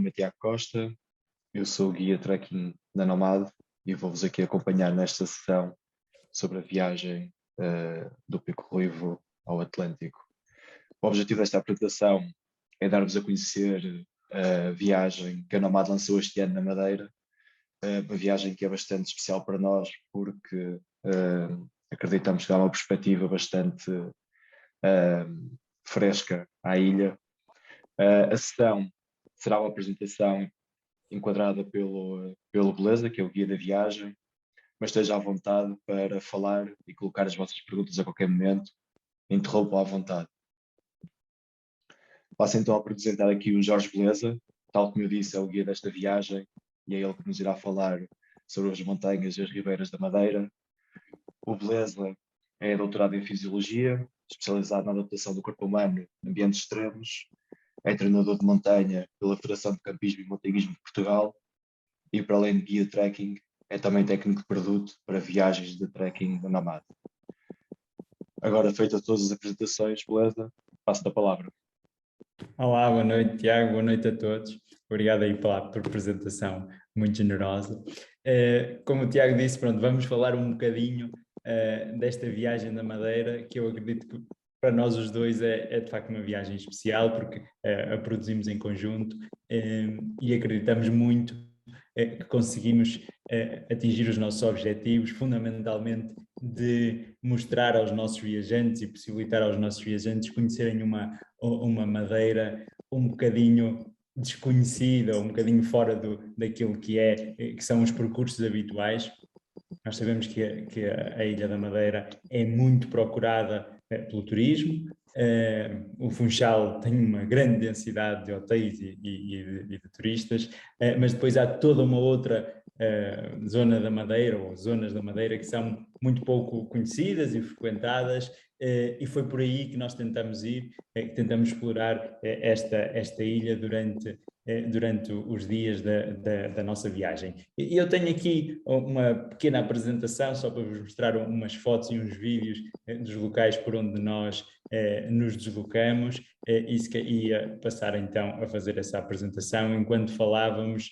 nome é Tiago Costa, eu sou o guia trekking da Nomad e vou-vos aqui acompanhar nesta sessão sobre a viagem do Pico Ruivo ao Atlântico. O objetivo desta apresentação é dar-vos a conhecer a viagem que a Nomad lançou este ano na Madeira, uma viagem que é bastante especial para nós porque acreditamos que dá uma perspectiva bastante fresca à ilha. A sessão será uma apresentação enquadrada pelo Beleza, que é o guia da viagem, mas esteja à vontade para falar e colocar as vossas perguntas a qualquer momento. Interrompam à vontade. Passo então a apresentar aqui o Jorge Beleza, tal como eu disse, é o guia desta viagem e é ele que nos irá falar sobre as montanhas e as ribeiras da Madeira. O Beleza é doutorado em Fisiologia, especializado na adaptação do corpo humano em ambientes extremos, é treinador de montanha pela Federação de Campismo e Montanhismo de Portugal e, para além de guia de trekking, é também técnico de produto para viagens de trekking da Nomad. Agora, feitas todas as apresentações, Beleza, passo-te a palavra. Olá, boa noite, Tiago, boa noite a todos. Obrigado aí pela apresentação muito generosa. Como o Tiago disse, pronto, vamos falar um bocadinho desta viagem da Madeira, que eu acredito que para nós os dois é de facto uma viagem especial, porque a produzimos em conjunto e acreditamos muito que conseguimos atingir os nossos objetivos, fundamentalmente de mostrar aos nossos viajantes e possibilitar aos nossos viajantes conhecerem uma Madeira um bocadinho desconhecida, um bocadinho fora daquilo que são os percursos habituais. Nós sabemos que a Ilha da Madeira é muito procurada pelo turismo. O Funchal tem uma grande densidade de hotéis e de turistas, mas depois há toda uma outra zona da Madeira, ou zonas da Madeira, que são muito pouco conhecidas e frequentadas, e foi por aí que nós tentamos ir, tentamos explorar esta ilha durante os dias da nossa viagem. E eu tenho aqui uma pequena apresentação, só para vos mostrar umas fotos e uns vídeos dos locais por onde nós nos deslocamos, e ia passar então a fazer essa apresentação enquanto falávamos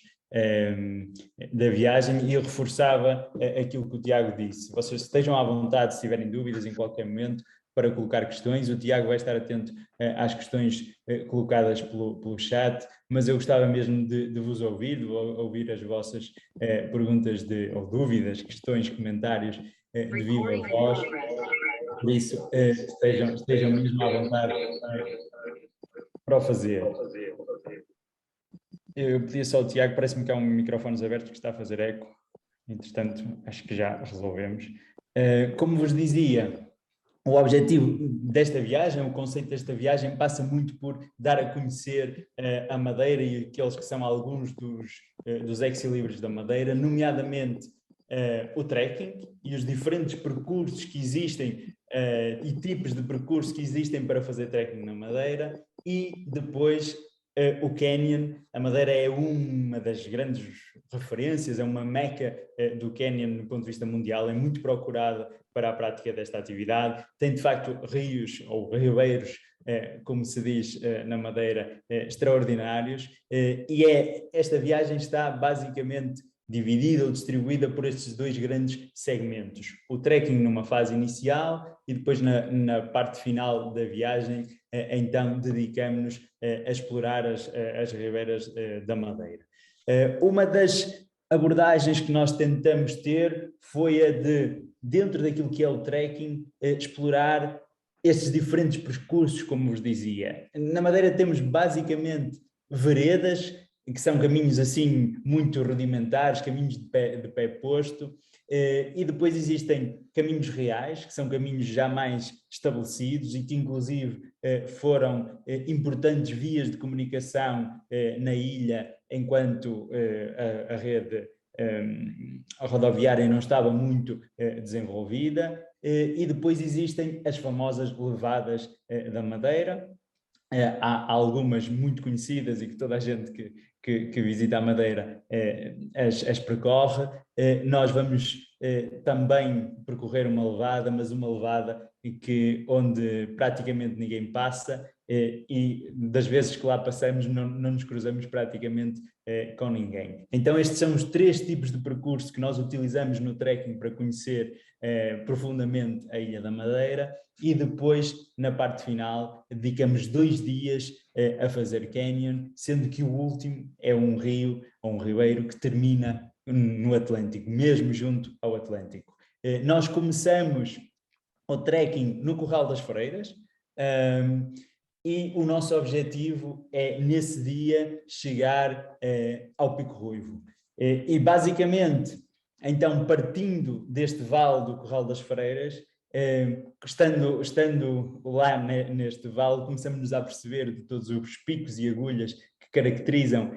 da viagem, e eu reforçava aquilo que o Tiago disse. Vocês estejam à vontade, se tiverem dúvidas em qualquer momento, para colocar questões. O Tiago vai estar atento às questões colocadas pelo chat, mas eu gostava mesmo de vos ouvir, de ouvir as vossas perguntas ou dúvidas, questões, comentários de viva voz. Por isso, estejam mesmo à vontade para o fazer. Eu pedi só ao Tiago, parece-me que há um microfone aberto que está a fazer eco. Entretanto, acho que já resolvemos. Como vos dizia, o objetivo desta viagem, o conceito desta viagem passa muito por dar a conhecer a Madeira e aqueles que são alguns dos ex-libris da Madeira, nomeadamente o trekking e os diferentes percursos que existem e tipos de percursos que existem para fazer trekking na Madeira, e depois o Canyon. A Madeira é uma das grandes referências, é uma meca do Canyon do ponto de vista mundial, é muito procurada para a prática desta atividade. Tem de facto rios ou ribeiros, como se diz na Madeira, extraordinários, e esta viagem está basicamente dividida ou distribuída por estes dois grandes segmentos. O trekking numa fase inicial e depois na parte final da viagem, então dedicamos-nos a explorar as ribeiras da Madeira. Uma das abordagens que nós tentamos ter foi a de, dentro daquilo que é o trekking, explorar esses diferentes percursos, como vos dizia. Na Madeira temos basicamente veredas, que são caminhos assim muito rudimentares, caminhos de pé posto, e depois existem caminhos reais, que são caminhos já mais estabelecidos e que inclusive foram importantes vias de comunicação na ilha, enquanto a rede rodoviária não estava muito desenvolvida, e depois existem as famosas levadas da Madeira. Há algumas muito conhecidas e que toda a gente que visita a Madeira as percorre. Nós vamos também percorrer uma levada, mas uma levada onde praticamente ninguém passa, e das vezes que lá passamos não nos cruzamos praticamente com ninguém. Então estes são os 3 tipos de percurso que nós utilizamos no trekking para conhecer profundamente a Ilha da Madeira, e depois, na parte final, dedicamos 2 dias a fazer canyon, sendo que o último é um rio, ou um rioeiro, que termina no Atlântico, mesmo junto ao Atlântico. Nós começamos o trekking no Curral das Freiras, e o nosso objetivo é, nesse dia, chegar ao Pico Ruivo. E basicamente, então, partindo deste vale do Curral das Freiras, estando lá neste vale, começamos a perceber de todos os picos e agulhas que caracterizam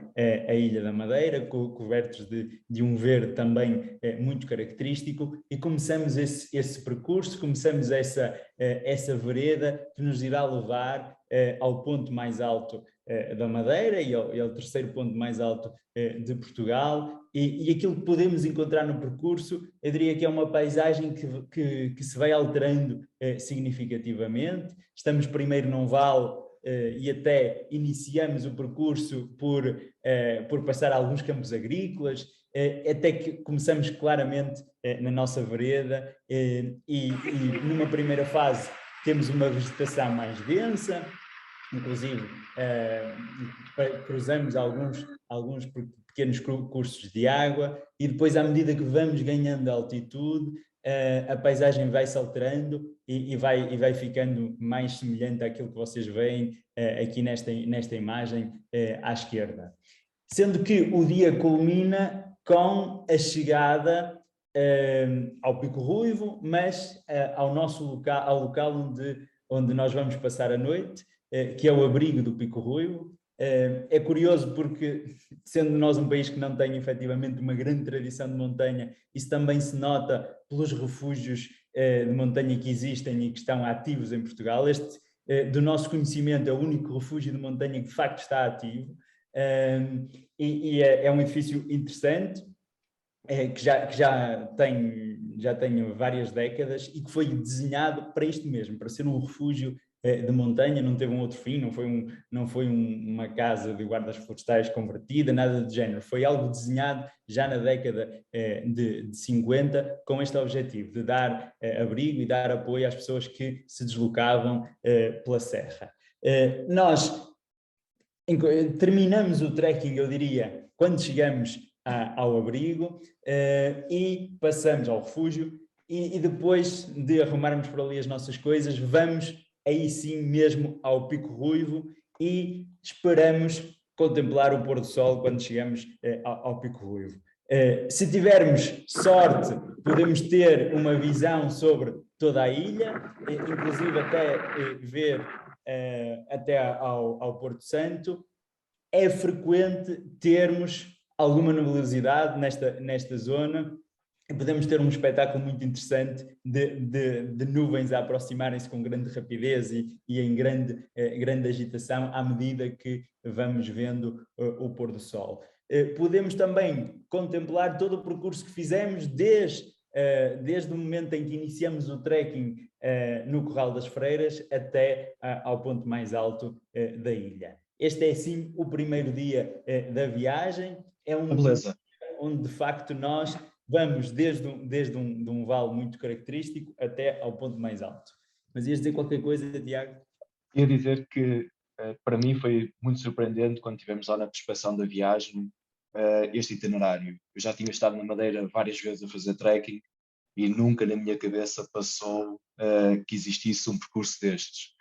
a Ilha da Madeira, cobertos de um verde também muito característico, e começamos esse percurso, começamos essa vereda que nos irá levar ao ponto mais alto da Madeira e ao terceiro ponto mais alto de Portugal, e aquilo que podemos encontrar no percurso, eu diria que é uma paisagem que se vai alterando significativamente. Estamos primeiro num vale e até iniciamos o percurso por passar alguns campos agrícolas, até que começamos claramente na nossa vereda, e numa primeira fase temos uma vegetação mais densa, inclusive cruzamos alguns pequenos cursos de água, e depois, à medida que vamos ganhando altitude, a paisagem vai se alterando e vai ficando mais semelhante àquilo que vocês veem aqui nesta imagem à esquerda. Sendo que o dia culmina com a chegada ao Pico Ruivo, mas ao local onde nós vamos passar a noite, que é o abrigo do Pico Ruivo. É curioso porque, sendo nós um país que não tem efetivamente uma grande tradição de montanha, isso também se nota pelos refúgios de montanha que existem e que estão ativos em Portugal. Este, do nosso conhecimento, é o único refúgio de montanha que de facto está ativo, e é um edifício interessante, que já tem várias décadas, e que foi desenhado para isto mesmo, para ser um refúgio de montanha. Não teve um outro fim, não foi uma casa de guardas florestais convertida, nada do género. Foi algo desenhado já na década de 50, com este objetivo de dar abrigo e dar apoio às pessoas que se deslocavam pela serra. Nós terminamos o trekking, eu diria, quando chegamos ao abrigo, e passamos ao refúgio, e depois de arrumarmos por ali as nossas coisas, vamos aí sim mesmo ao Pico Ruivo e esperamos contemplar o pôr do sol quando chegamos ao Pico Ruivo. Se tivermos sorte, podemos ter uma visão sobre toda a ilha, inclusive até ver até ao Porto Santo. É frequente termos alguma nebulosidade nesta zona, e podemos ter um espetáculo muito interessante de nuvens a aproximarem-se com grande rapidez e em grande agitação à medida que vamos vendo o pôr do sol. Podemos também contemplar todo o percurso que fizemos desde o momento em que iniciamos o trekking no Curral das Freiras até ao ponto mais alto da ilha. Este é, sim, o primeiro dia da viagem. É Beleza. Onde, de facto, nós vamos desde um vale muito característico até ao ponto mais alto. Mas ias dizer qualquer coisa, Tiago? Ia dizer que, para mim, foi muito surpreendente quando estivemos lá na prospeção da viagem, este itinerário. Eu já tinha estado na Madeira várias vezes a fazer trekking e nunca na minha cabeça passou que existisse um percurso destes.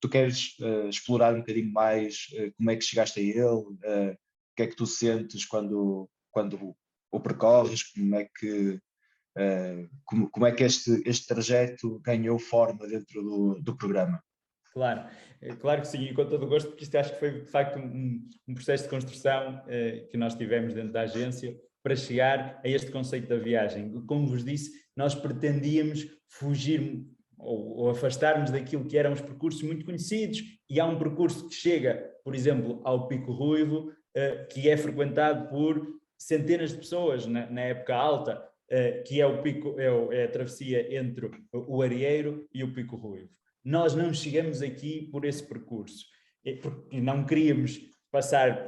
Tu queres explorar um bocadinho mais como é que chegaste a ele? O que é que tu sentes quando o percorres? Como é que este trajeto ganhou forma dentro do programa? Claro que sim, e com todo o gosto, porque isto acho que foi de facto um processo de construção que nós tivemos dentro da agência para chegar a este conceito da viagem. Como vos disse, nós pretendíamos fugir ou afastar-nos daquilo que eram os percursos muito conhecidos, e há um percurso que chega, por exemplo, ao Pico Ruivo, que é frequentado por centenas de pessoas na época alta, que é a travessia entre o Arieiro e o Pico Ruivo. nós não chegamos aqui por esse percurso, porque não queríamos passar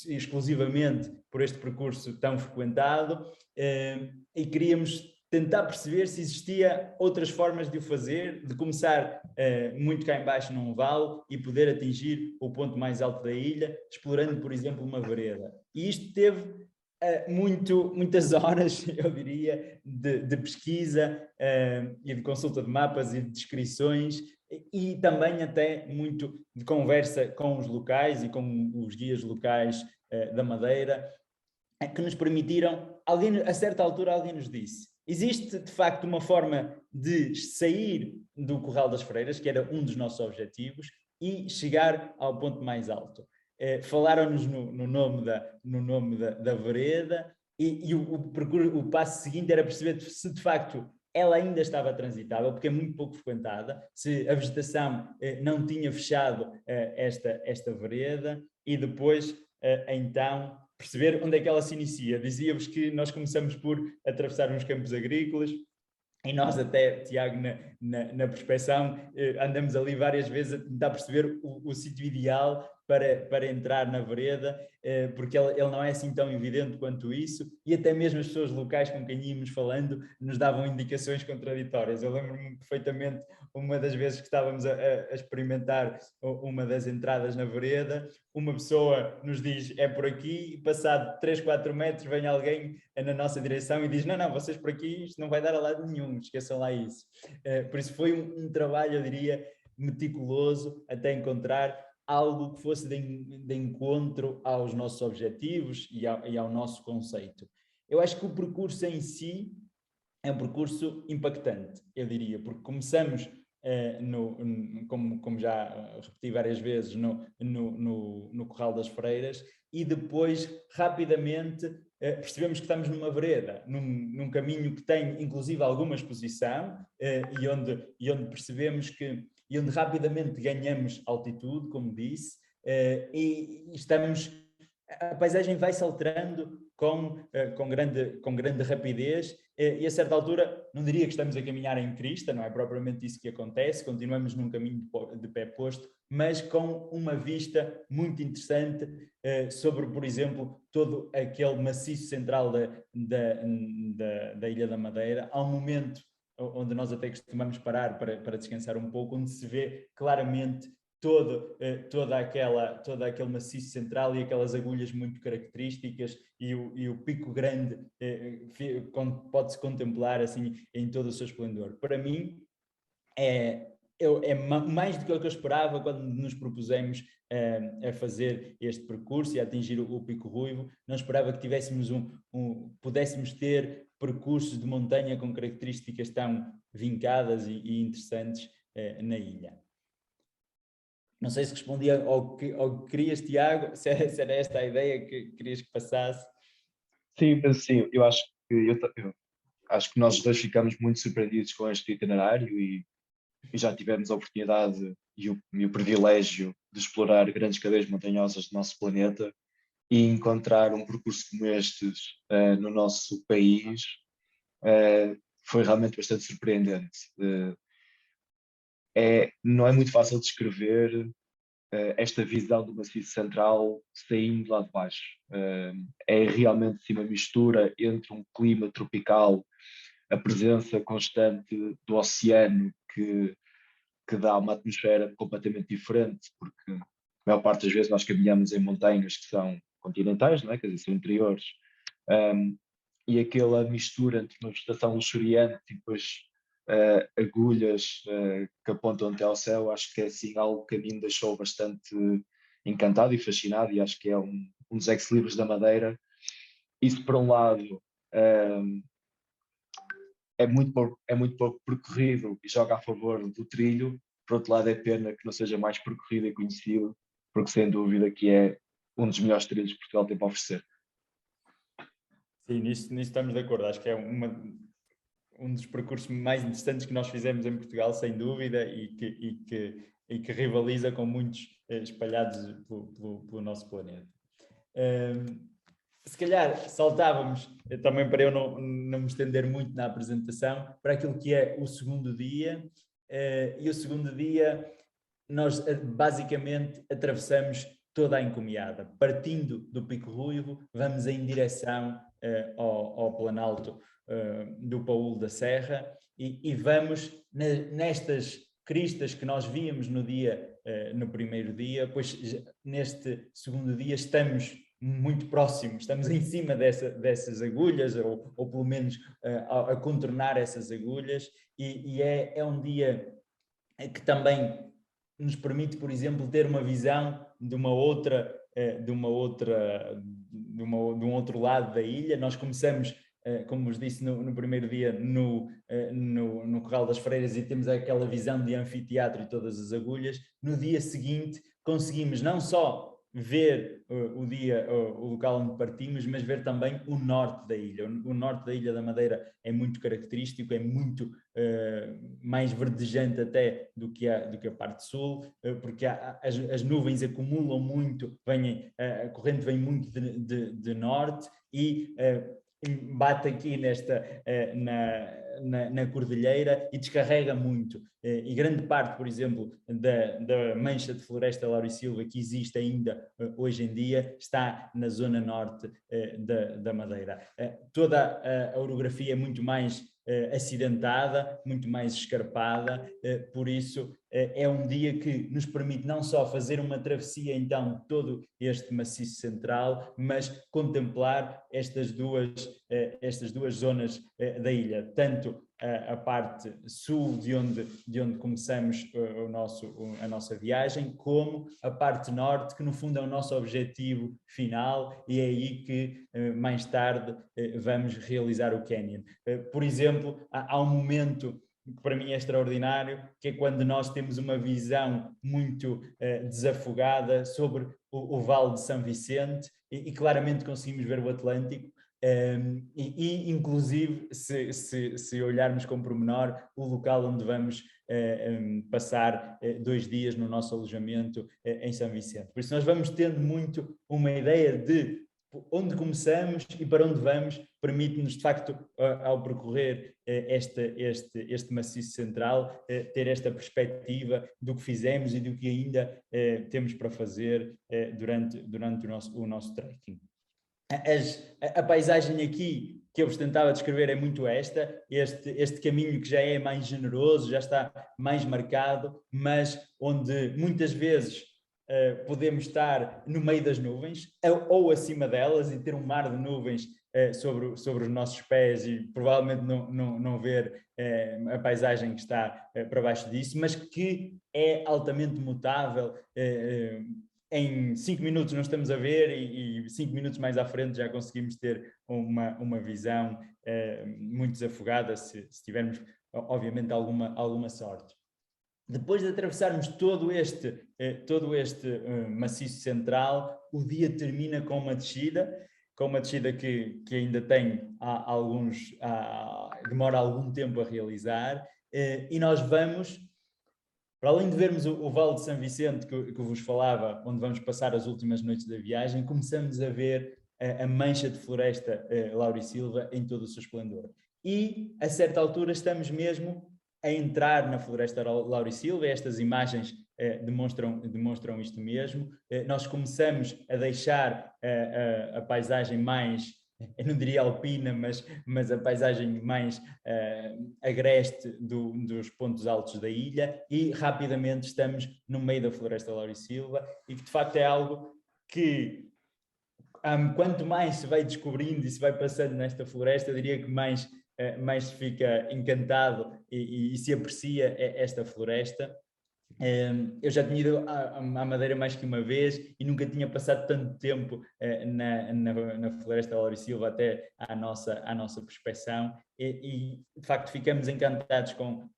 exclusivamente por este percurso tão frequentado, e queríamos tentar perceber se existia outras formas de o fazer, de começar muito cá em baixo num vale e poder atingir o ponto mais alto da ilha, explorando, por exemplo, uma vereda. E isto teve muitas horas, eu diria, de pesquisa e de consulta de mapas e de descrições, e também até muito de conversa com os locais e com os guias locais da Madeira, que nos permitiram, a certa altura alguém nos disse, existe de facto uma forma de sair do Curral das Freiras, que era um dos nossos objetivos, e chegar ao ponto mais alto. Falaram-nos no nome da vereda, e o passo seguinte era perceber se de facto ela ainda estava transitável, porque é muito pouco frequentada, se a vegetação não tinha fechado esta vereda, e depois então perceber onde é que ela se inicia. Dizia-vos que nós começamos por atravessar uns campos agrícolas, e nós até, Tiago, na prospeção, andamos ali várias vezes a tentar perceber o sítio ideal para entrar na vereda, porque ele não é assim tão evidente quanto isso, e até mesmo as pessoas locais com quem íamos falando nos davam indicações contraditórias. Eu lembro-me perfeitamente uma das vezes que estávamos a experimentar uma das entradas na vereda, uma pessoa nos diz é por aqui, e passado 3, 4 metros vem alguém na nossa direção e diz não, vocês por aqui, isto não vai dar a lado nenhum, esqueçam lá isso. Por isso foi um trabalho, eu diria, meticuloso até encontrar algo que fosse de encontro aos nossos objetivos e ao nosso conceito. Eu acho que o percurso em si é um percurso impactante, eu diria, porque começamos, como já repeti várias vezes, no Curral das Freiras, e depois, rapidamente, percebemos que estamos numa vereda, num caminho que tem, inclusive, alguma exposição, e onde percebemos e onde rapidamente ganhamos altitude, como disse, e estamos... A paisagem vai-se alterando com grande rapidez, e a certa altura, não diria que estamos a caminhar em crista, não é propriamente isso que acontece, continuamos num caminho de pé posto, mas com uma vista muito interessante sobre, por exemplo, todo aquele maciço central da Ilha da Madeira. Há um momento onde nós até costumamos parar para descansar um pouco, onde se vê claramente todo aquele maciço central e aquelas agulhas muito características, e o pico grande pode-se contemplar assim em todo o seu esplendor. Para mim é mais do que o que eu esperava quando nos propusemos a fazer este percurso e a atingir o Pico Ruivo. Não esperava que tivéssemos pudéssemos ter percursos de montanha com características tão vincadas e interessantes na ilha. Não sei se respondia ao que querias, Tiago, se era esta a ideia que querias que passasse. Sim, eu acho que nós dois ficamos muito surpreendidos com este itinerário, e já tivemos a oportunidade e o privilégio de explorar grandes cadeias montanhosas do nosso planeta, e encontrar um percurso como estes no nosso país foi realmente bastante surpreendente. Não é muito fácil descrever esta visão do Maciço Central saindo lá de baixo. É realmente uma mistura entre um clima tropical, a presença constante do oceano, que dá uma atmosfera completamente diferente, porque a maior parte das vezes nós caminhamos em montanhas que são continentais, não é? Quer dizer, são interiores, e aquela mistura entre uma vegetação luxuriante e depois agulhas que apontam até ao céu, acho que é assim algo que a mim me deixou bastante encantado e fascinado, e acho que é um dos ex-libris da Madeira. Isso, por um lado, é muito pouco percorrido e joga a favor do trilho. Por outro lado, é pena que não seja mais percorrido e conhecido, porque sem dúvida que é um dos melhores trilhos que Portugal tem para oferecer. Sim, nisso estamos de acordo. Acho que é um dos percursos mais interessantes que nós fizemos em Portugal, sem dúvida, e que rivaliza com muitos espalhados pelo nosso planeta. Se calhar saltávamos, também para eu não me estender muito na apresentação, para aquilo que é o segundo dia, e o segundo dia nós basicamente atravessamos toda a encomiada. Partindo do Pico Ruivo, vamos em direção ao Planalto do Paúl da Serra e vamos nestas cristas que nós víamos no primeiro dia, pois neste segundo dia estamos muito próximos, estamos em cima dessas agulhas, ou pelo menos a contornar essas agulhas, e é um dia que também nos permite, por exemplo, ter uma visão de um outro lado da ilha. Nós começamos, como vos disse no primeiro dia, no Corral das Freiras, e temos aquela visão de anfiteatro e todas as agulhas. No dia seguinte conseguimos não só ver o local onde partimos, mas ver também o norte da ilha. O norte da Ilha da Madeira é muito característico, é muito mais verdejante até do que a parte sul, porque as nuvens acumulam muito, a corrente vem muito de norte e bate aqui na cordilheira e descarrega muito. E grande parte, por exemplo, da mancha de floresta laurisilva que existe ainda hoje em dia está na zona norte da Madeira. Toda a orografia é muito mais acidentada, muito mais escarpada, por isso é um dia que nos permite não só fazer uma travessia então de todo este maciço central, mas contemplar estas duas zonas da ilha, tanto a parte sul de onde começamos a nossa viagem, como a parte norte, que no fundo é o nosso objetivo final, e é aí que mais tarde vamos realizar o canyon. Por exemplo, há um momento que para mim é extraordinário, que é quando nós temos uma visão muito desafogada sobre o Vale de São Vicente e claramente conseguimos ver o Atlântico. Inclusive, se olharmos com pormenor, o local onde vamos passar 2 dias no nosso alojamento em São Vicente. Por isso nós vamos tendo muito uma ideia de onde começamos e para onde vamos, permite-nos de facto, ao percorrer este maciço central, ter esta perspectiva do que fizemos e do que ainda temos para fazer durante o nosso trekking. A paisagem aqui que eu vos tentava descrever é muito este caminho que já é mais generoso, já está mais marcado, mas onde muitas vezes podemos estar no meio das nuvens ou acima delas e ter um mar de nuvens sobre os nossos pés e provavelmente não ver a paisagem que está para baixo disso, mas que é altamente mutável. Em 5 minutos não estamos a ver e 5 minutos mais à frente já conseguimos ter uma visão muito desafogada, se tivermos, obviamente, alguma sorte. Depois de atravessarmos todo este maciço central, o dia termina com uma descida que ainda tem demora algum tempo a realizar, e nós vamos, para além de vermos o Vale de São Vicente que vos falava, onde vamos passar as últimas noites da viagem, começamos a ver a mancha de floresta laurisilva em todo o seu esplendor. E, a certa altura, estamos mesmo a entrar na floresta laurisilva. Estas imagens demonstram isto mesmo. Nós começamos a deixar a paisagem mais, eu não diria alpina, mas a paisagem mais agreste dos pontos altos da ilha, e rapidamente estamos no meio da floresta laurisilva, e que de facto é algo que quanto mais se vai descobrindo e se vai passando nesta floresta, eu diria que mais se fica encantado e se aprecia esta floresta. Eu já tinha ido à Madeira mais que uma vez e nunca tinha passado tanto tempo na floresta laurisilva até à nossa prospeção, e de facto ficamos encantados com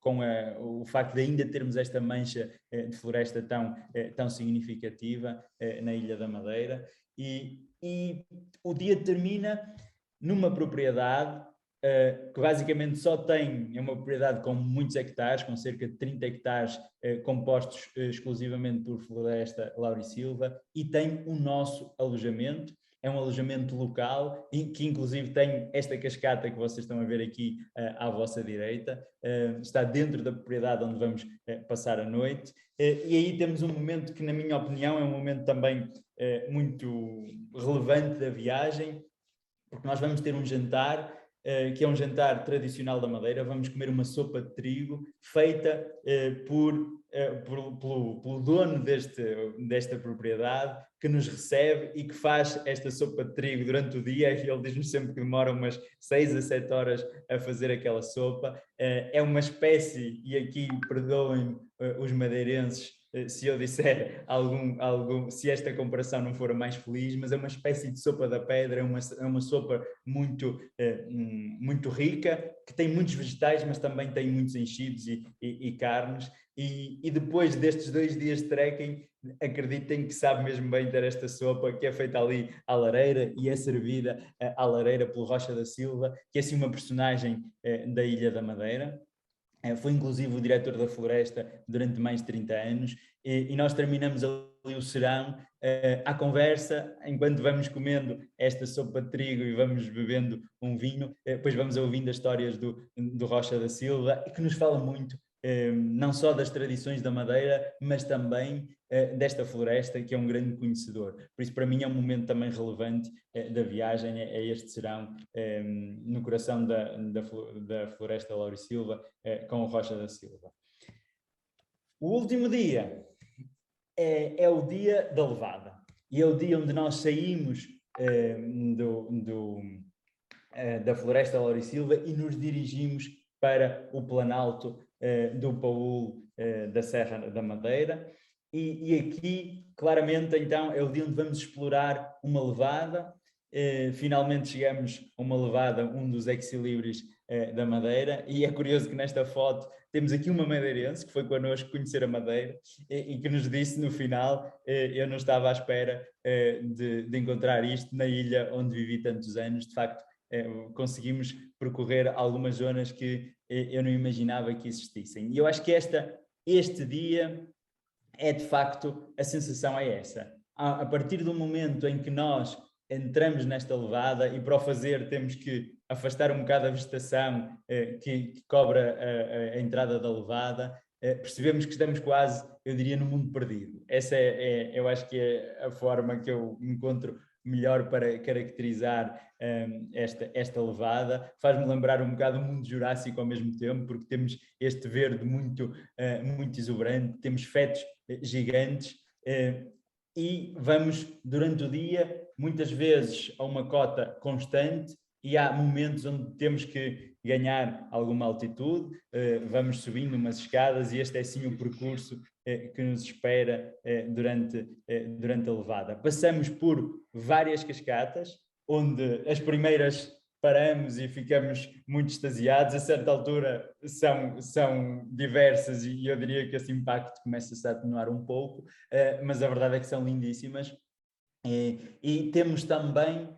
o facto de ainda termos esta mancha de floresta tão significativa na Ilha da Madeira, e o dia termina numa propriedade que basicamente é uma propriedade com muitos hectares, com cerca de 30 hectares compostos exclusivamente por floresta laurisilva, e tem o nosso alojamento, é um alojamento local, que inclusive tem esta cascata que vocês estão a ver aqui à vossa direita, está dentro da propriedade onde vamos passar a noite, e aí temos um momento que, na minha opinião, é um momento também muito relevante da viagem, porque nós vamos ter um jantar, que é um jantar tradicional da Madeira. Vamos comer uma sopa de trigo feita pelo dono desta propriedade, que nos recebe e que faz esta sopa de trigo durante o dia. Ele diz-nos sempre que demora umas 6 a 7 horas a fazer aquela sopa. É uma espécie, e aqui perdoem os madeirenses se eu disser se esta comparação não for a mais feliz, mas é uma espécie de sopa da pedra, é uma sopa muito rica, que tem muitos vegetais, mas também tem muitos enchidos e carnes, e depois destes 2 dias de trekking, acreditem que sabe mesmo bem ter esta sopa, que é feita ali à lareira e é servida à lareira pelo Rocha da Silva, que é assim uma personagem da Ilha da Madeira. Foi inclusive o diretor da floresta durante mais de 30 anos, e nós terminamos ali o serão à conversa, enquanto vamos comendo esta sopa de trigo e vamos bebendo um vinho, depois vamos ouvindo as histórias do Rocha da Silva, que nos fala muito, não só das tradições da Madeira, mas também desta floresta, que é um grande conhecedor. Por isso, para mim, é um momento também relevante da viagem, é este serão no coração da floresta Lauro Silva, com o Rocha da Silva. O último dia é o dia da levada, e é o dia onde nós saímos da floresta Lauro Silva e nos dirigimos para o planalto do Paúl da Serra da Madeira, e aqui claramente então é o dia onde vamos explorar uma levada. Finalmente chegamos a uma levada, um dos ex-libris da Madeira, e é curioso que nesta foto temos aqui uma madeirense que foi connosco conhecer a Madeira e que nos disse no final: eu não estava à espera de encontrar isto na ilha onde vivi tantos anos. De facto, conseguimos percorrer algumas zonas que eu não imaginava que existissem. E eu acho que este dia é de facto, a sensação é essa. A partir do momento em que nós entramos nesta levada, e para o fazer temos que afastar um bocado a vegetação que cobre a entrada da levada, percebemos que estamos quase, eu diria, no mundo perdido. Essa eu acho que é a forma que eu encontro melhor para caracterizar esta levada. Faz-me lembrar um bocado o mundo jurássico ao mesmo tempo, porque temos este verde muito exuberante, temos fetos gigantes, e vamos durante o dia, muitas vezes a uma cota constante, e há momentos onde temos que ganhar alguma altitude, vamos subindo umas escadas, e este é sim o percurso que nos espera durante a levada. Passamos por várias cascatas, onde as primeiras paramos e ficamos muito extasiados. A certa altura são diversas, e eu diria que esse impacto começa-se a atenuar um pouco, mas a verdade é que são lindíssimas. E temos também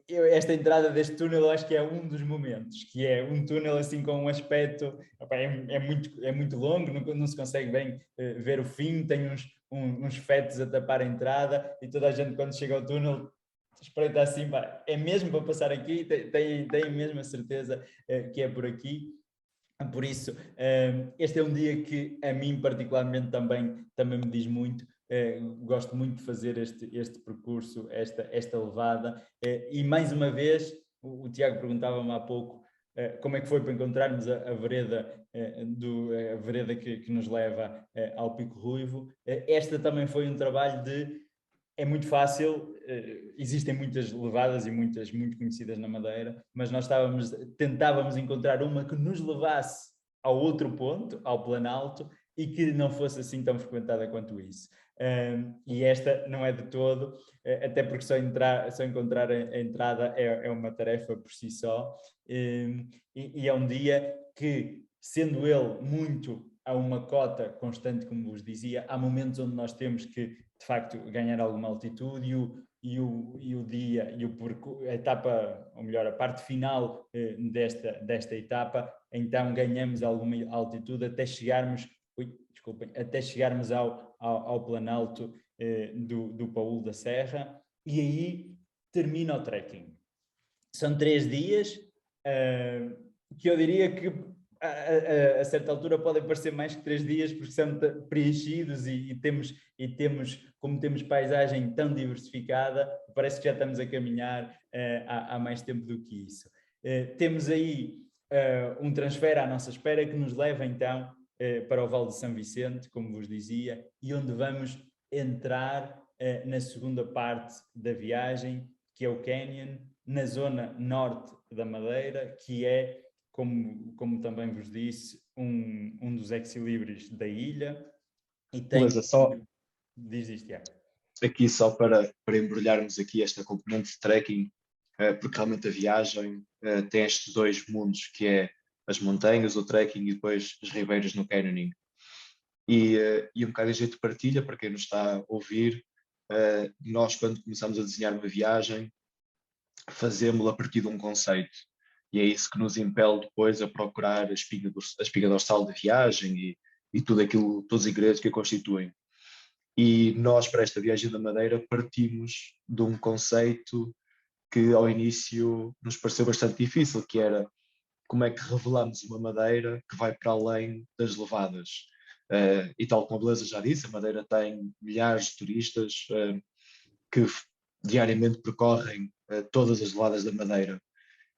esta entrada deste túnel, acho que é um dos momentos, que é um túnel assim com um aspecto, é muito longo, não se consegue bem ver o fim, tem uns fetos a tapar a entrada, e toda a gente, quando chega ao túnel, espreita assim: pá, é mesmo para passar aqui, tem mesmo a certeza que é por aqui. Por isso, este é um dia que a mim particularmente também me diz muito. Gosto muito de fazer este percurso, esta levada, e mais uma vez, o Tiago perguntava-me há pouco como é que foi para encontrarmos a vereda, a vereda que nos leva ao Pico Ruivo. Esta também foi um trabalho é muito fácil, existem muitas levadas e muitas muito conhecidas na Madeira, mas nós tentávamos encontrar uma que nos levasse ao outro ponto, ao Planalto, e que não fosse assim tão frequentada quanto isso. E esta não é de todo, até porque só encontrar a entrada é uma tarefa por si só, e é um dia que, sendo ele muito a uma cota constante, como vos dizia, há momentos onde nós temos que, de facto, ganhar alguma altitude, e o dia, a etapa, ou melhor, a parte final desta etapa, então ganhamos alguma altitude até chegarmos ao Planalto do Paúl da Serra, e aí termina o trekking. São 3 dias que eu diria que a certa altura podem parecer mais que 3 dias porque são preenchidos e temos, como temos paisagem tão diversificada, parece que já estamos a caminhar há mais tempo do que isso. Temos aí um transfer à nossa espera que nos leva então para o Vale de São Vicente, como vos dizia, e onde vamos entrar na segunda parte da viagem, que é o Canyon, na zona norte da Madeira, que é, como também vos disse, um dos ex-libris da ilha. E tem... Beleza, só Diz isto, Tiago. aqui só para embrulharmos aqui esta componente de trekking, porque realmente a viagem tem estes dois mundos, que é as montanhas, o trekking e depois as ribeiras no canyoning. E um bocado em jeito de partilha, para quem nos está a ouvir, nós quando começamos a desenhar uma viagem, fazemos-la a partir de um conceito. E é isso que nos impele depois a procurar a espiga dorsal da viagem e tudo aquilo, todos os ingredientes que a constituem. E nós, para esta viagem da Madeira, partimos de um conceito que ao início nos pareceu bastante difícil, que era como é que revelamos uma Madeira que vai para além das levadas. E tal como a Beleza já disse, a Madeira tem milhares de turistas que diariamente percorrem todas as levadas da Madeira.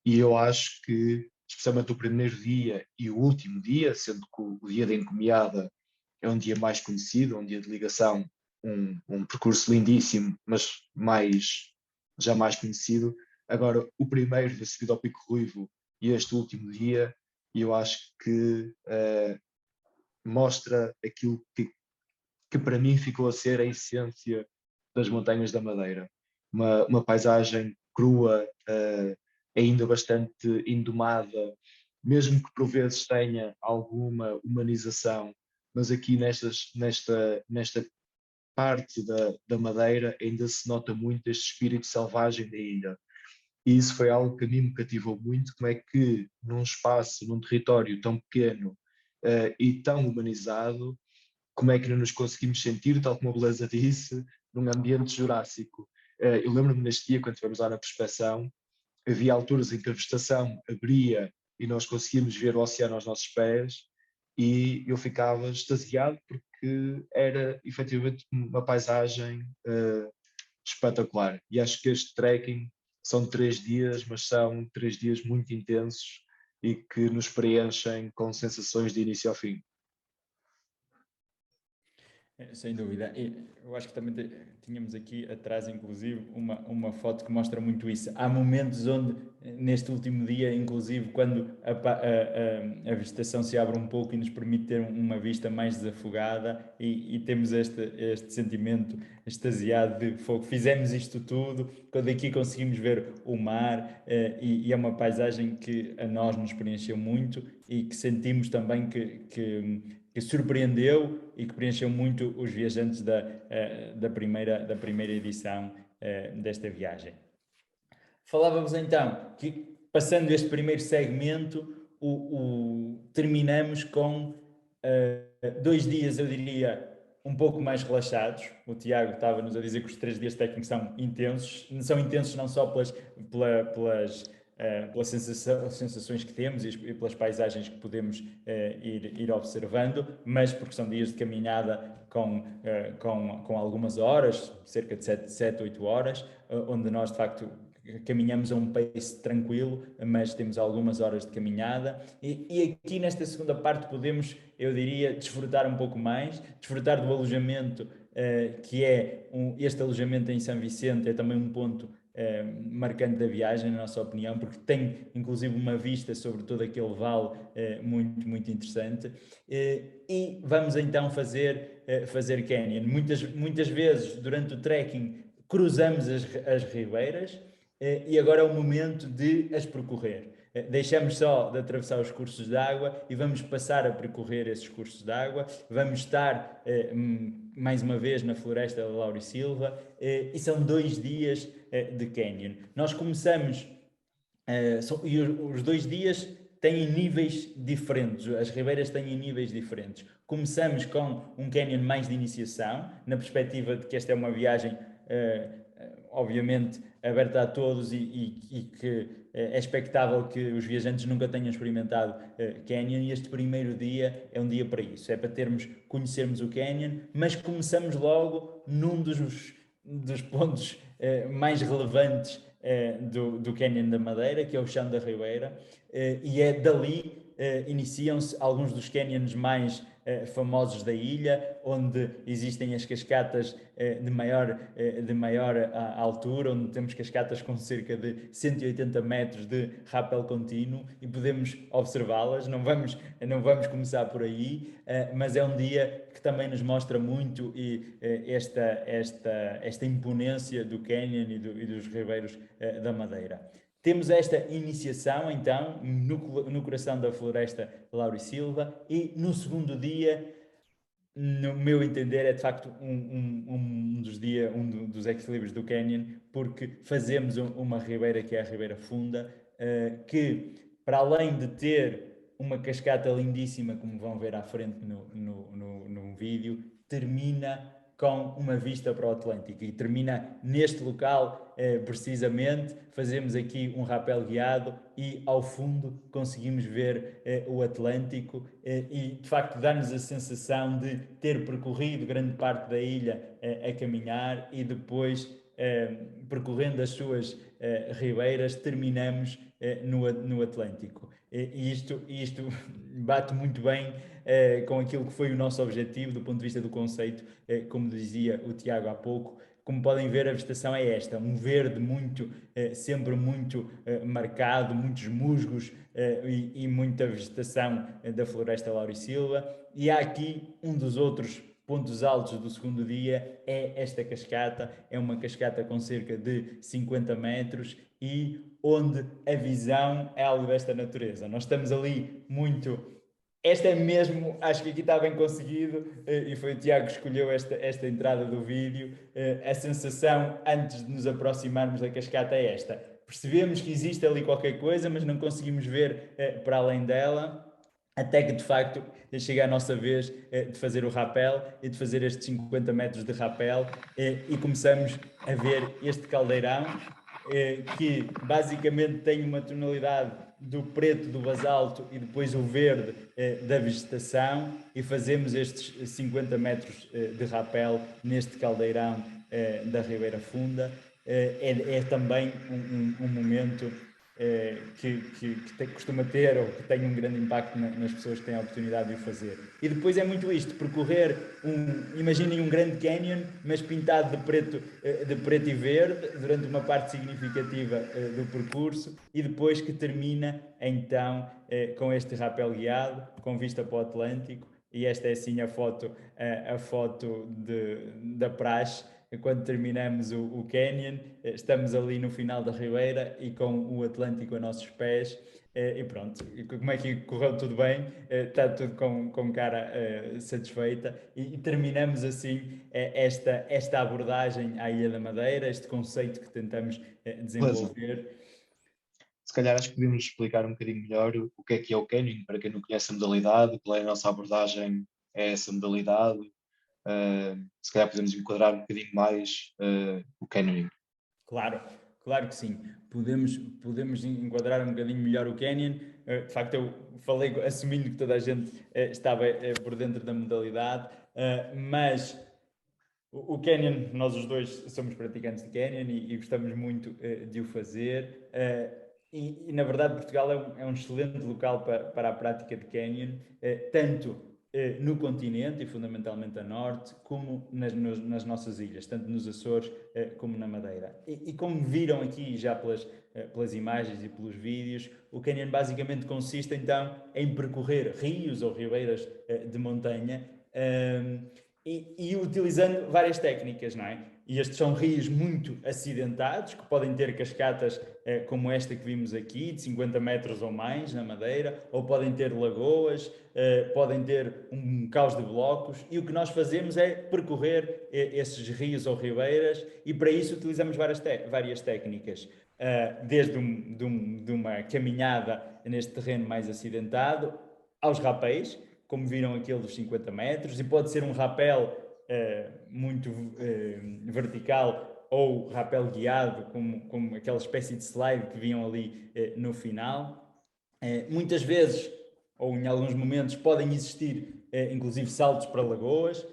E eu acho que, especialmente o primeiro dia e o último dia, sendo que o dia da encomiada é um dia mais conhecido, um dia de ligação, um percurso lindíssimo, mas já mais conhecido. Agora, o primeiro da subida ao Pico Ruivo e este último dia, eu acho que mostra aquilo que para mim ficou a ser a essência das Montanhas da Madeira. Uma paisagem crua, ainda bastante indomada, mesmo que por vezes tenha alguma humanização, mas aqui nesta parte da Madeira ainda se nota muito este espírito selvagem da ilha. E isso foi algo que a mim me cativou muito, como é que num espaço, num território tão pequeno e tão humanizado, como é que não nos conseguimos sentir, tal como a Beleza disse, num ambiente jurássico. Eu lembro-me neste dia, quando estivemos lá na prospeção, havia alturas em que a vegetação abria e nós conseguíamos ver o oceano aos nossos pés e eu ficava extasiado porque era efetivamente uma paisagem espetacular. E acho que este trekking são 3 dias, mas são 3 dias muito intensos e que nos preenchem com sensações de início ao fim. Sem dúvida. Eu acho que também tínhamos aqui atrás, inclusive, uma foto que mostra muito isso. Há momentos onde, neste último dia, inclusive, quando a vegetação se abre um pouco e nos permite ter uma vista mais desafogada e temos este sentimento extasiado de fogo. Fizemos isto tudo, quando aqui conseguimos ver o mar e é uma paisagem que a nós nos preencheu muito e que sentimos também que surpreendeu e que preencheu muito os viajantes da primeira edição desta viagem. Falávamos então que, passando este primeiro segmento, terminamos com 2 dias, eu diria, um pouco mais relaxados. O Tiago estava-nos a dizer que os 3 dias técnicos são intensos não só pelas sensações que temos e pelas paisagens que podemos ir observando, mas porque são dias de caminhada com algumas horas, cerca de 7, 8 horas, onde nós de facto caminhamos a um pace tranquilo, mas temos algumas horas de caminhada e aqui nesta segunda parte podemos, eu diria, desfrutar um pouco mais, desfrutar do alojamento, que é este alojamento em São Vicente é também um ponto marcante da viagem, na nossa opinião, porque tem inclusive uma vista sobre todo aquele vale muito, muito interessante. E vamos então fazer canyon. Muitas vezes durante o trekking cruzamos as ribeiras e agora é o momento de as percorrer. Deixamos só de atravessar os cursos de água e vamos passar a percorrer esses cursos de água. Vamos estar mais uma vez na floresta da Laurisilva e são 2 dias de canyon. Nós começamos e os 2 dias têm níveis diferentes, as ribeiras têm níveis diferentes. Começamos com um canyon mais de iniciação, na perspectiva de que esta é uma viagem obviamente aberta a todos e que é expectável que os viajantes nunca tenham experimentado Canyon, e este primeiro dia é um dia para isso, é para conhecermos o Canyon, mas começamos logo num dos pontos mais relevantes do Canyon da Madeira, que é o Chão da Ribeira, e é dali iniciam-se alguns dos canyons mais famosos da ilha, onde existem as cascatas de maior altura, onde temos cascatas com cerca de 180 metros de rapel contínuo e podemos observá-las. Não vamos começar por aí, mas é um dia que também nos mostra muito esta imponência do canyon e dos ribeiros da Madeira. Temos esta iniciação, então, no coração da floresta Lauro e Silva, e no segundo dia, no meu entender, é de facto um dos ex-libris do Canyon, porque fazemos uma ribeira que é a Ribeira Funda, que, para além de ter uma cascata lindíssima, como vão ver à frente no vídeo, termina com uma vista para o Atlântico, e termina neste local precisamente. Fazemos aqui um rapel guiado e ao fundo conseguimos ver o Atlântico, e de facto dá-nos a sensação de ter percorrido grande parte da ilha a caminhar, e depois percorrendo as suas ribeiras terminamos no Atlântico. E isto bate muito bem com aquilo que foi o nosso objetivo do ponto de vista do conceito, como dizia o Tiago há pouco. Como podem ver, a vegetação é esta, um verde sempre muito marcado, muitos musgos e muita vegetação da floresta Lauro e Silva. E há aqui um dos outros pontos altos do segundo dia, é esta cascata. É uma cascata com cerca de 50 metros e onde a visão é algo desta natureza. Nós estamos ali muito... Esta é mesmo, acho que aqui está bem conseguido, e foi o Tiago que escolheu esta entrada do vídeo. A sensação antes de nos aproximarmos da cascata é esta. Percebemos que existe ali qualquer coisa, mas não conseguimos ver para além dela, até que de facto chega a nossa vez de fazer o rapel e de fazer estes 50 metros de rapel, e começamos a ver este caldeirão, que basicamente tem uma tonalidade do preto do basalto e depois o verde da vegetação, e fazemos estes 50 metros de rapel neste caldeirão da Ribeira Funda. É também um momento que costuma ter, ou que tem um grande impacto nas pessoas que têm a oportunidade de o fazer. E depois é muito isto, percorrer imaginem um grande canyon, mas pintado de preto e verde, durante uma parte significativa do percurso, e depois que termina, então, com este rapel guiado, com vista para o Atlântico. E esta é assim a foto da praxe. Quando terminamos o canyon, estamos ali no final da ribeira e com o Atlântico a nossos pés, e pronto. Como é que correu? Tudo bem? Está tudo com cara satisfeita, e terminamos assim esta abordagem à Ilha da Madeira, este conceito que tentamos desenvolver. Se calhar acho que podemos explicar um bocadinho melhor o que é o canyon, para quem não conhece a modalidade, qual é a nossa abordagem a essa modalidade. Se calhar podemos enquadrar um bocadinho mais o canyoning. Claro que sim. Podemos enquadrar um bocadinho melhor o canyon. De facto, eu falei assumindo que toda a gente estava por dentro da modalidade, mas o canyon, nós os dois somos praticantes de canyon e gostamos muito de o fazer. E na verdade, Portugal é um excelente local para a prática de canyon, tanto no continente e fundamentalmente a norte, como nas nossas ilhas, tanto nos Açores como na Madeira. E como viram aqui já pelas imagens e pelos vídeos, o canyon basicamente consiste então em percorrer rios ou ribeiras de montanha, e utilizando várias técnicas, não é? E estes são rios muito acidentados, que podem ter cascatas como esta que vimos aqui, de 50 metros ou mais na Madeira, ou podem ter lagoas, podem ter um caos de blocos, e o que nós fazemos é percorrer esses rios ou ribeiras, e para isso utilizamos várias técnicas, desde de uma caminhada neste terreno mais acidentado, aos rapéis, como viram aquele dos 50 metros, e pode ser um rapel muito vertical, ou rapel guiado, como aquela espécie de slide que viam ali no final. Muitas vezes, ou em alguns momentos, podem existir inclusive saltos para lagoas,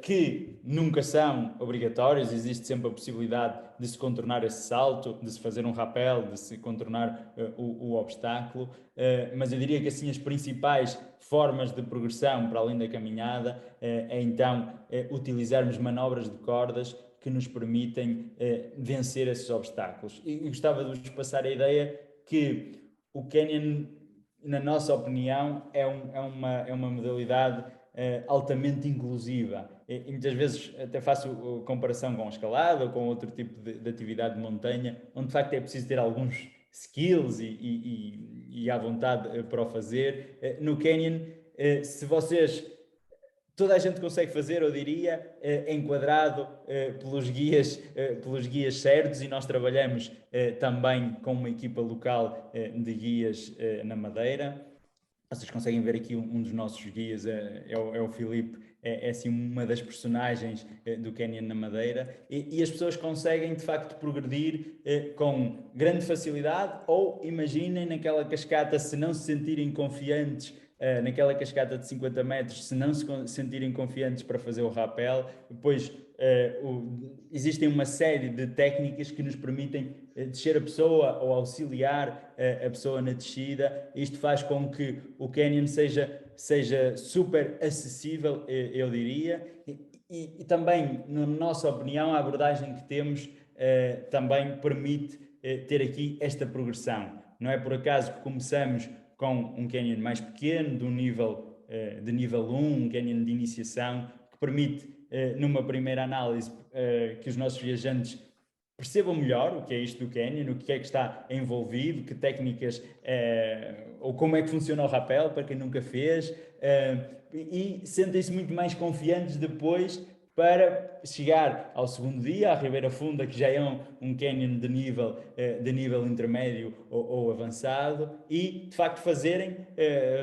que nunca são obrigatórios, existe sempre a possibilidade de se contornar esse salto, de se fazer um rapel, de se contornar o obstáculo, mas eu diria que assim as principais formas de progressão para além da caminhada é então utilizarmos manobras de cordas que nos permitem vencer esses obstáculos. E gostava de vos passar a ideia que o Canyon, na nossa opinião, é uma modalidade altamente inclusiva. E muitas vezes até faço comparação com a escalada ou com outro tipo de atividade de montanha, onde de facto é preciso ter alguns skills e à vontade para o fazer. No Canyon, se vocês toda a gente consegue fazer, eu diria, enquadrado pelos guias certos, e nós trabalhamos também com uma equipa local de guias na Madeira. Vocês conseguem ver aqui um dos nossos guias, é o Filipe, é assim uma das personagens do Canyon na Madeira, e as pessoas conseguem de facto progredir com grande facilidade, ou imaginem naquela cascata, se não se sentirem confiantes naquela cascata de 50 metros, se não se sentirem confiantes para fazer o rapel, depois existem uma série de técnicas que nos permitem descer a pessoa ou auxiliar a pessoa na descida. Isto faz com que o Canyon seja super acessível, eu diria, e também, na nossa opinião, a abordagem que temos também permite ter aqui esta progressão. Não é por acaso que começamos com um Canyon mais pequeno, de nível 1, um Canyon de iniciação, que permite, numa primeira análise, que os nossos viajantes percebam melhor o que é isto do Canyon, o que é que está envolvido, que técnicas, ou como é que funciona o rapel, para quem nunca fez, e sentem-se muito mais confiantes depois para chegar ao segundo dia, à Ribeira Funda, que já é um canyon de nível intermédio ou avançado, e de facto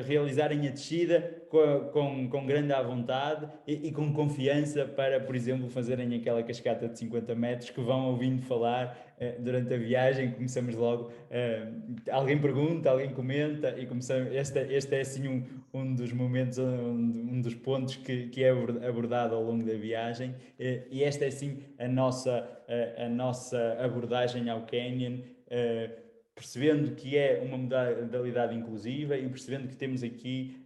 realizarem a descida com grande à vontade e com confiança para, por exemplo, fazerem aquela cascata de 50 metros que vão ouvindo falar durante a viagem. Começamos logo, alguém pergunta, alguém comenta, e começamos. Este é assim um dos momentos, um dos pontos que é abordado ao longo da viagem, e esta é assim a nossa abordagem ao Canyon, percebendo que é uma modalidade inclusiva e percebendo que temos aqui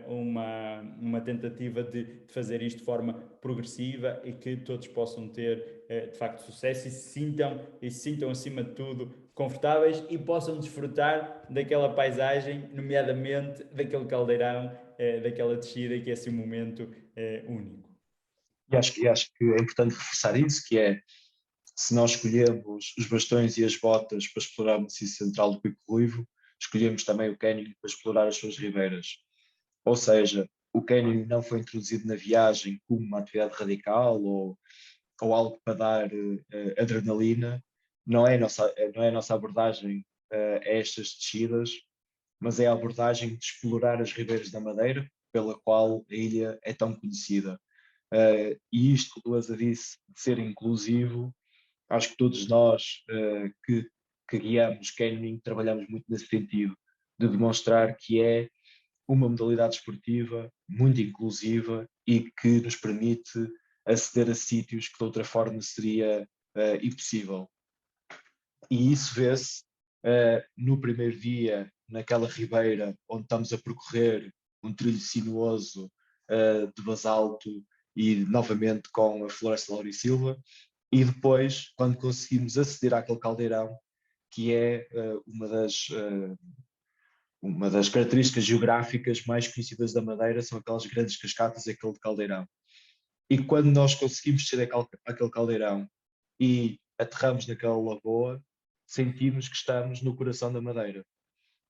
uma tentativa de fazer isto de forma progressiva e que todos possam ter de facto sucesso e se sintam acima de tudo confortáveis e possam desfrutar daquela paisagem, nomeadamente daquele caldeirão, daquela descida, que é assim um momento único. E acho que é importante reforçar isso, que é, se nós escolhemos os bastões e as botas para explorar o maciço central do Pico Ruivo, escolhemos também o Canyon para explorar as suas ribeiras. Ou seja, o Canyon não foi introduzido na viagem como uma atividade radical ou algo para dar adrenalina. Não é a nossa abordagem a estas descidas, mas é a abordagem de explorar as ribeiras da Madeira, pela qual a ilha é tão conhecida. E isto que o Luísa disse, de ser inclusivo, acho que todos nós que guiamos canyoning trabalhamos muito nesse sentido, de demonstrar que é uma modalidade esportiva muito inclusiva e que nos permite aceder a sítios que de outra forma seria impossível. E isso vê-se no primeiro dia, naquela ribeira onde estamos a percorrer um trilho sinuoso de basalto e novamente com a floresta laurisilva, e depois quando conseguimos aceder àquele caldeirão, que é uma das características geográficas mais conhecidas da Madeira, são aquelas grandes cascatas e aquele caldeirão. E quando nós conseguimos descer aquele caldeirão e aterramos naquela lagoa, sentimos que estamos no coração da Madeira.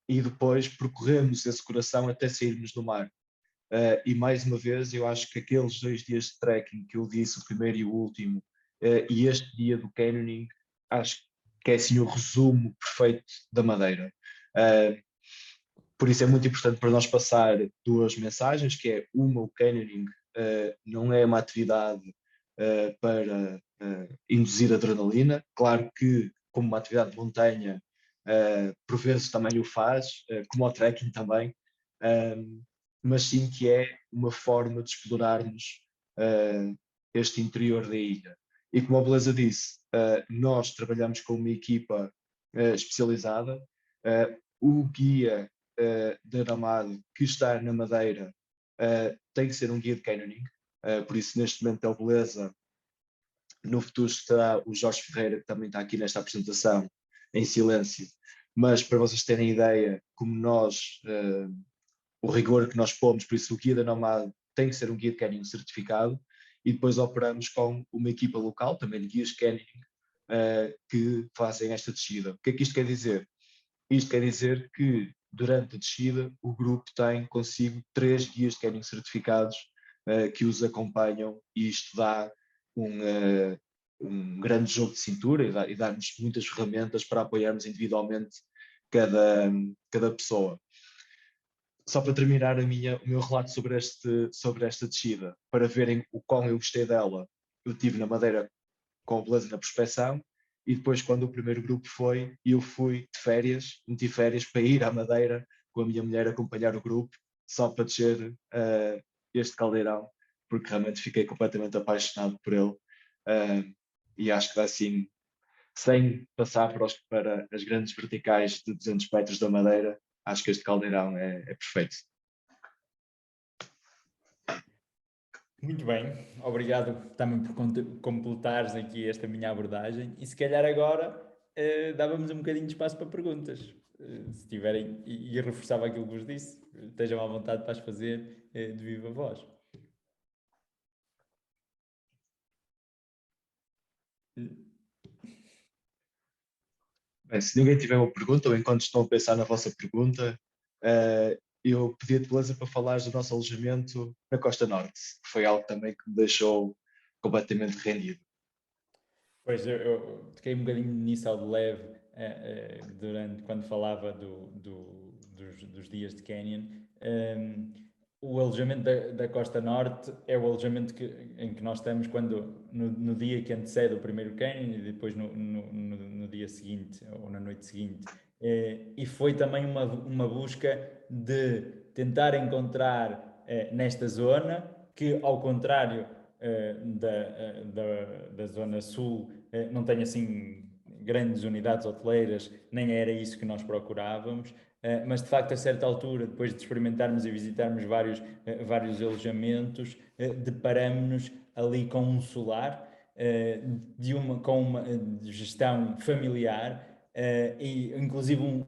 E depois percorremos esse coração até sairmos do mar. E mais uma vez, eu acho que aqueles 2 dias de trekking que eu disse, o primeiro e o último, e este dia do canyoning, acho que é assim o resumo perfeito da Madeira. Por isso é muito importante para nós passar 2 mensagens, que é uma, o canyoning não é uma atividade para induzir adrenalina. Claro que, como uma atividade de montanha, por vezes também o faz, como o trekking também, mas sim que é uma forma de explorarmos este interior da ilha. E como a Beleza disse, nós trabalhamos com uma equipa especializada. O guia da Nomad que está na Madeira tem que ser um guia de canyoning, por isso neste momento é o Beleza. No futuro estará o Jorge Ferreira, que também está aqui nesta apresentação, em silêncio. Mas para vocês terem ideia, como nós, o rigor que nós pomos, por isso o guia da Nomad tem que ser um guia de canyoning certificado, e depois operamos com uma equipa local, também de guias de canyoning, que fazem esta descida. O que é que isto quer dizer? Isto quer dizer que durante a descida o grupo tem consigo 3 guias de canyoning certificados que os acompanham, e isto dá um grande jogo de cintura e dá-nos muitas ferramentas para apoiarmos individualmente cada pessoa. Só para terminar o meu relato sobre esta descida, para verem o quão eu gostei dela, eu estive na Madeira com a Beleza na prospeção, e depois quando o primeiro grupo foi, eu fui de férias, meti férias para ir à Madeira com a minha mulher acompanhar o grupo, só para descer este caldeirão, porque realmente fiquei completamente apaixonado por ele. E acho que assim, sem passar para as grandes verticais de 200 metros da Madeira, acho que este caldeirão é perfeito. Muito bem, obrigado também por completares aqui esta minha abordagem, e se calhar agora dávamos um bocadinho de espaço para perguntas, se tiverem, e reforçava aquilo que vos disse, estejam à vontade para as fazer de viva voz. Bem, se ninguém tiver uma pergunta, ou enquanto estão a pensar na vossa pergunta, eu pedi-te, Beleza, para falares do nosso alojamento na Costa Norte, que foi algo também que me deixou completamente rendido. Pois, eu toquei um bocadinho nisso ao de leve quando falava dos dias de Canyon. O alojamento da Costa Norte é o alojamento em que nós estamos no dia que antecede o primeiro Canyon, e depois no dia seguinte ou na noite seguinte. E foi também uma busca de tentar encontrar nesta zona, que ao contrário da zona sul, não tem assim grandes unidades hoteleiras, nem era isso que nós procurávamos, mas de facto a certa altura, depois de experimentarmos e visitarmos vários alojamentos, deparamos-nos ali com um solar, com uma gestão familiar, e inclusive um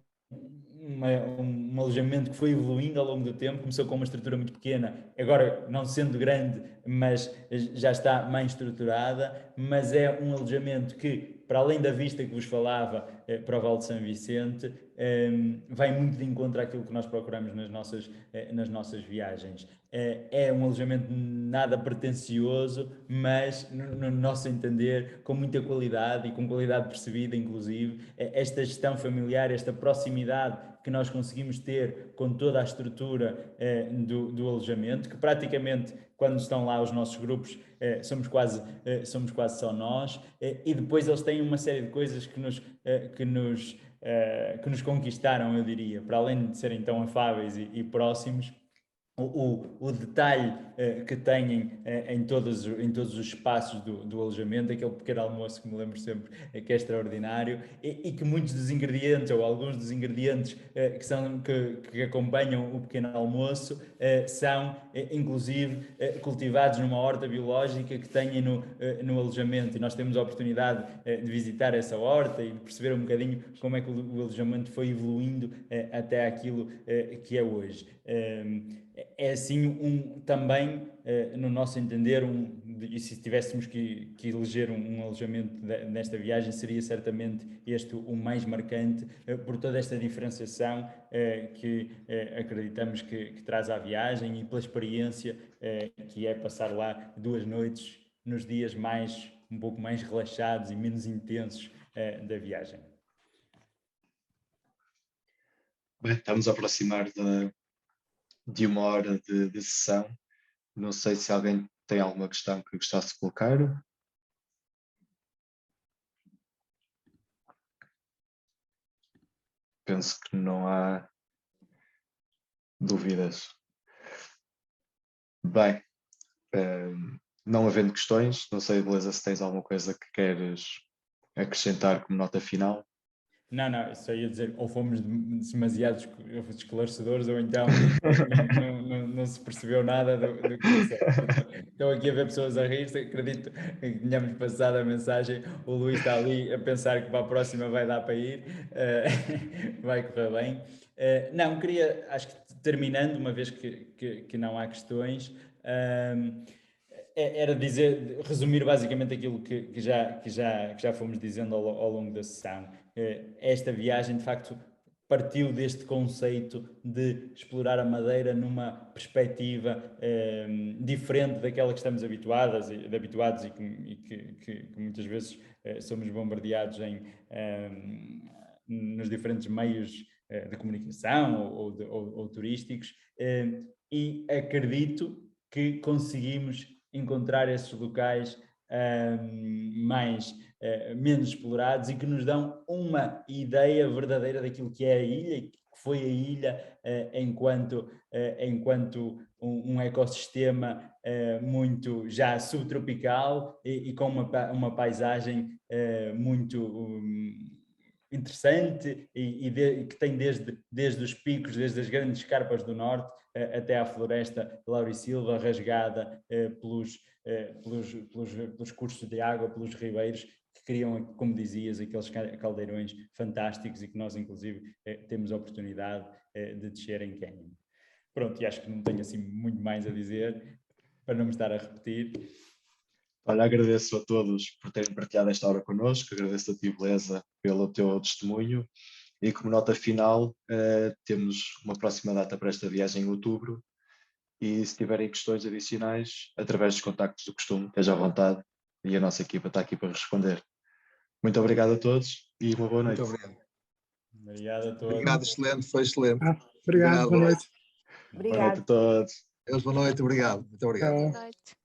alojamento que foi evoluindo ao longo do tempo. Começou com uma estrutura muito pequena, agora não sendo grande, mas já está bem estruturada, mas é um alojamento que, para além da vista que vos falava para o Vale de São Vicente, vai muito de encontro àquilo que nós procuramos nas nossas viagens. É um alojamento nada pretencioso, mas no nosso entender com muita qualidade, e com qualidade percebida inclusive. Esta gestão familiar, esta proximidade que nós conseguimos ter com toda a estrutura do alojamento, que praticamente, quando estão lá os nossos grupos, somos quase só nós, e depois eles têm uma série de coisas que nos conquistaram, eu diria, para além de serem tão afáveis e próximos. O detalhe que têm em todos os espaços do alojamento, aquele pequeno almoço que me lembro sempre que é extraordinário, e que muitos dos ingredientes, ou alguns dos ingredientes que acompanham o pequeno almoço, são inclusive cultivados numa horta biológica que têm no alojamento, e nós temos a oportunidade de visitar essa horta e de perceber um bocadinho como é que o alojamento foi evoluindo até aquilo que é hoje. É assim também, no nosso entender, e se tivéssemos que eleger um alojamento nesta viagem, seria certamente este o mais marcante, por toda esta diferenciação que acreditamos que traz à viagem, e pela experiência que é passar lá 2 noites nos dias um pouco mais relaxados e menos intensos da viagem. Bem, estamos a aproximar de 1 hora de sessão. Não sei se alguém tem alguma questão que gostasse de colocar. penso que não há dúvidas. Bem, não havendo questões, não sei, Beleza, se tens alguma coisa que queres acrescentar como nota final. Não, só ia dizer, ou fomos demasiado esclarecedores, ou então não se percebeu nada do que dissemos. Estou aqui a ver pessoas a rir, acredito que tenhamos passado a mensagem. O Luís está ali a pensar que para a próxima vai dar para ir, vai correr bem. Não, queria, acho que terminando, uma vez que não há questões, era dizer, resumir basicamente aquilo que já fomos dizendo ao longo da sessão. Esta viagem, de facto, partiu deste conceito de explorar a Madeira numa perspectiva diferente daquela que estamos habituados e que muitas vezes somos bombardeados nos diferentes meios de comunicação ou turísticos, e acredito que conseguimos encontrar esses locais menos explorados e que nos dão uma ideia verdadeira daquilo que é a ilha, que foi a ilha enquanto um ecossistema muito já subtropical e com uma paisagem muito interessante que tem desde os picos, desde as grandes escarpas do norte até à floresta laurisilva rasgada pelos cursos de água, pelos ribeiros, que criam, como dizias, aqueles caldeirões fantásticos e que nós, inclusive, temos a oportunidade de descer em canyon. Pronto, e acho que não tenho assim muito mais a dizer, para não me estar a repetir. Olha, agradeço a todos por terem partilhado esta hora connosco, agradeço a ti, Beleza, pelo teu testemunho, e como nota final, temos uma próxima data para esta viagem em outubro, e se tiverem questões adicionais, através dos contactos do costume, esteja à vontade, e a nossa equipa está aqui para responder. Muito obrigado a todos e uma boa noite. Muito obrigado. Obrigado a todos. Obrigado, excelente, foi excelente. Obrigado, boa noite. Boa noite a todos. Deus, boa noite, obrigado. Muito obrigado. Tchau. Boa noite.